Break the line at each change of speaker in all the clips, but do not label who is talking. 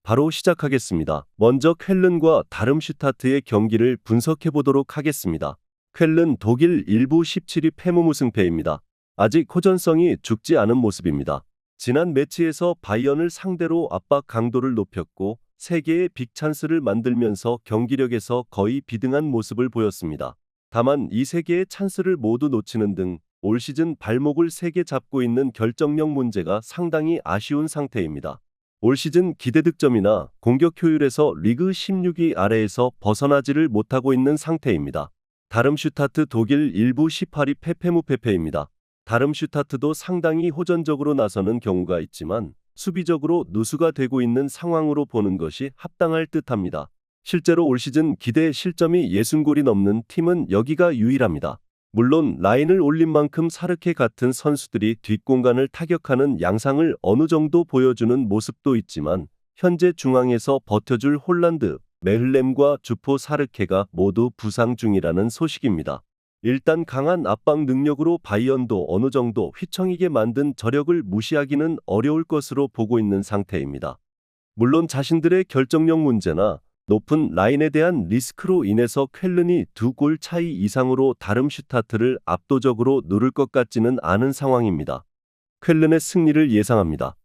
바로 시작하겠습니다. 먼저 쾰른과 다름슈타트의 경기를 분석해 보도록 하겠습니다. 쾰른 독일 일부 17위 패무무승패입니다. 아직 호전성이 죽지 않은 모습입니다. 지난 매치에서 바이언을 상대로 압박 강도를 높였고 3개의 빅찬스를 만들면서 경기력에서 거의 비등한 모습을 보였습니다. 다만 이 3개의 찬스를 모두 놓치는 등 올 시즌 발목을 3개 잡고 있는 결정력 문제가 상당히 아쉬운 상태입니다. 올 시즌 기대 득점이나 공격 효율에서 리그 16위 아래에서 벗어나지를 못하고 있는 상태입니다. 다름슈타트 독일 일부 18위 패패무패패입니다. 다름슈타트도 상당히 호전적으로 나서는 경우가 있지만 수비적으로 누수가 되고 있는 상황으로 보는 것이 합당할 듯합니다. 실제로 올 시즌 기대 실점이 60골이 넘는 팀은 여기가 유일합니다. 물론 라인을 올린 만큼 사르케 같은 선수들이 뒷공간을 타격하는 양상을 어느 정도 보여주는 모습도 있지만 현재 중앙에서 버텨줄 홀란드, 메흘렘과 주포 사르케가 모두 부상 중이라는 소식입니다. 일단 강한 압박 능력으로 바이언도 어느 정도 휘청이게 만든 저력을 무시하기는 어려울 것으로 보고 있는 상태입니다. 물론 자신들의 결정력 문제나 높은 라인에 대한 리스크로 인해서 쾰른이 2골 차이 이상으로 다름슈타트를 압도적으로 누를 것 같지는 않은 상황입니다. 쾰른의 승리를 예상합니다.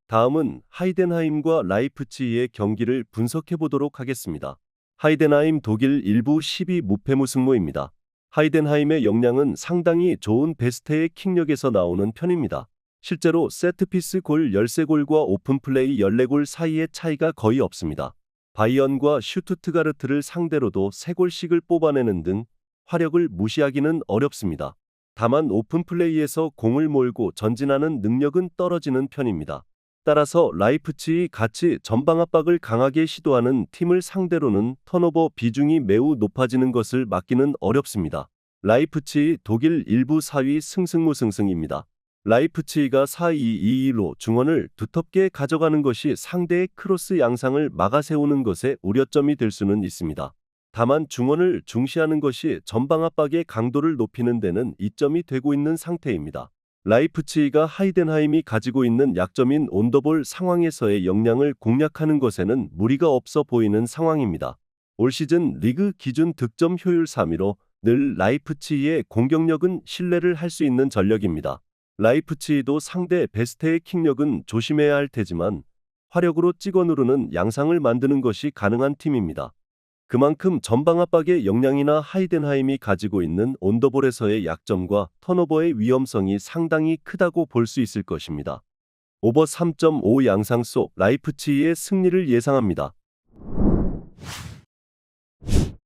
다음은 하이덴하임과 라이프치히의 경기를 분석해 보도록 하겠습니다. 하이덴하임 독일 일부 10위 무패무승무입니다. 하이덴하임의 역량은 상당히 좋은 베스트의 킥력에서 나오는 편입니다. 실제로 세트피스 골 13골과 오픈플레이 14골 사이의 차이가 거의 없습니다. 바이언과 슈투트가르트를 상대로도 3골씩을 뽑아내는 등 화력을 무시하기는 어렵습니다. 다만 오픈플레이에서 공을 몰고 전진하는 능력은 떨어지는 편입니다. 따라서 라이프치히 같이 전방 압박을 강하게 시도하는 팀을 상대로는 턴오버 비중이 매우 높아지는 것을 막기는 어렵습니다. 라이프치히 독일 일부 4위 승승무승승입니다. 라이프치히가 4-2-2-2로 중원을 두텁게 가져가는 것이 상대의 크로스 양상을 막아세우는 것에 우려점이 될 수는 있습니다. 다만 중원을 중시하는 것이 전방 압박의 강도를 높이는 데는 이점이 되고 있는 상태입니다. 라이프치히가 하이덴하임이 가지고 있는 약점인 온더볼 상황에서의 역량을 공략하는 것에는 무리가 없어 보이는 상황입니다. 올 시즌 리그 기준 득점 효율 3위로 늘 라이프치히의 공격력은 신뢰를 할 수 있는 전력입니다. 라이프치히도 상대 베스트의 킥력은 조심해야 할 테지만 화력으로 찍어 누르는 양상을 만드는 것이 가능한 팀입니다. 그만큼 전방 압박의 역량이나 하이덴하임이 가지고 있는 온더볼에서의 약점과 턴오버의 위험성이 상당히 크다고 볼 수 있을 것입니다. 오버 3.5 양상 속 라이프치히의 승리를 예상합니다.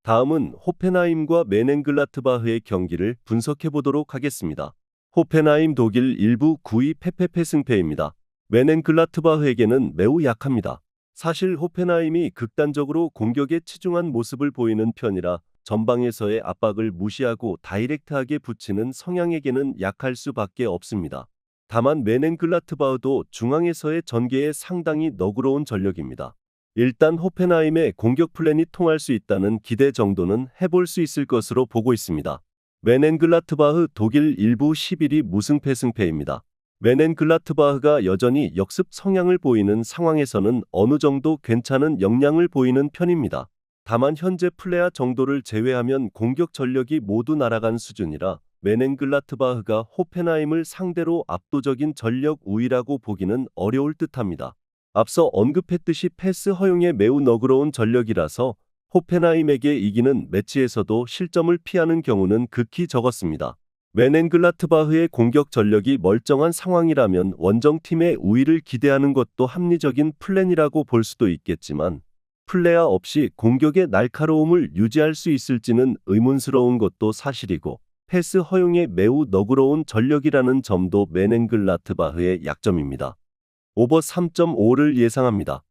다음은 호펜하임과 메넨글라트바흐의 경기를 분석해 보도록 하겠습니다. 호펜하임 독일 일부 9위 패패패 승패입니다. 메넨글라트바흐에게는 매우 약합니다. 사실 호펜하임이 극단적으로 공격에 치중한 모습을 보이는 편이라 전방에서의 압박을 무시하고 다이렉트하게 붙이는 성향에게는 약할 수밖에 없습니다. 다만 메넨글라트바흐도 중앙에서의 전개에 상당히 너그러운 전력입니다. 일단 호펜하임의 공격 플랜이 통할 수 있다는 기대 정도는 해볼 수 있을 것으로 보고 있습니다. 메넨글라트바흐 독일 일부 11위 무승패 승패입니다. 메넨글라트바흐가 여전히 역습 성향을 보이는 상황에서는 어느 정도 괜찮은 역량을 보이는 편입니다. 다만 현재 플레아 정도를 제외하면 공격 전력이 모두 날아간 수준이라 메넨글라트바흐가 호펜하임을 상대로 압도적인 전력 우위라고 보기는 어려울 듯합니다. 앞서 언급했듯이 패스 허용에 매우 너그러운 전력이라서 호펜하임에게 이기는 매치에서도 실점을 피하는 경우는 극히 적었습니다. 메넨글라트바흐의 공격 전력이 멀쩡한 상황이라면 원정팀의 우위를 기대하는 것도 합리적인 플랜이라고 볼 수도 있겠지만 플레아 없이 공격의 날카로움을 유지할 수 있을지는 의문스러운 것도 사실이고 패스 허용에 매우 너그러운 전력이라는 점도 메넨글라트바흐의 약점입니다. 오버 3.5를 예상합니다.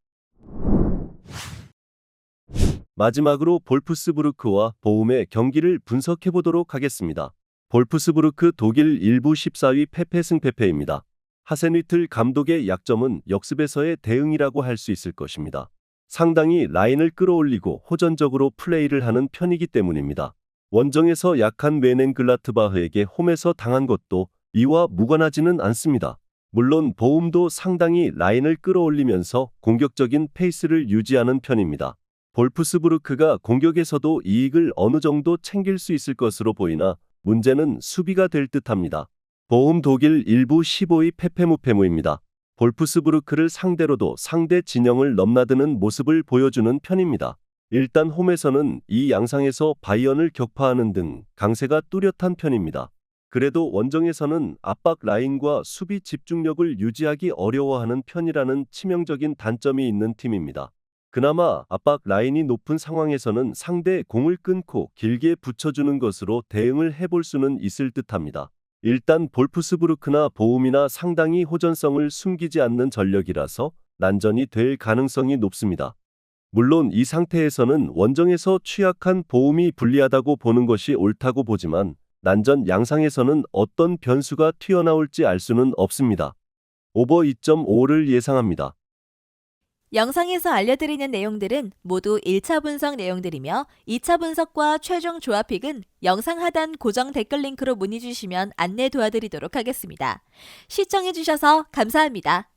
마지막으로 볼프스부르크와 보움의 경기를 분석해 보도록 하겠습니다. 볼프스부르크 독일 일부 14위 패패승패패입니다. 하센휘틀 감독의 약점은 역습에서의 대응이라고 할 수 있을 것입니다. 상당히 라인을 끌어올리고 호전적으로 플레이를 하는 편이기 때문입니다. 원정에서 약한 메넨글라트바흐에게 홈에서 당한 것도 이와 무관하지는 않습니다. 물론 보움도 상당히 라인을 끌어올리면서 공격적인 페이스를 유지하는 편입니다. 볼프스부르크가 공격에서도 이익을 어느 정도 챙길 수 있을 것으로 보이나 문제는 수비가 될 듯합니다. 보움 독일 일부 15위 페페무페무입니다. 볼프스부르크를 상대로도 상대 진영을 넘나드는 모습을 보여주는 편입니다. 일단 홈에서는 이 양상에서 바이언을 격파하는 등 강세가 뚜렷한 편입니다. 그래도 원정에서는 압박 라인과 수비 집중력을 유지하기 어려워하는 편이라는 치명적인 단점이 있는 팀입니다. 그나마 압박 라인이 높은 상황에서는 상대 공을 끊고 길게 붙여주는 것으로 대응을 해볼 수는 있을 듯합니다. 일단 볼프스부르크나 보움이나 상당히 호전성을 숨기지 않는 전력이라서 난전이 될 가능성이 높습니다. 물론 이 상태에서는 원정에서 취약한 보움이 불리하다고 보는 것이 옳다고 보지만 난전 양상에서는 어떤 변수가 튀어나올지 알 수는 없습니다. 오버 2.5를 예상합니다.
영상에서 알려드리는 내용들은 모두 1차 분석 내용들이며 2차 분석과 최종 조합픽은 영상 하단 고정 댓글 링크로 문의 주시면 안내 도와드리도록 하겠습니다. 시청해주셔서 감사합니다.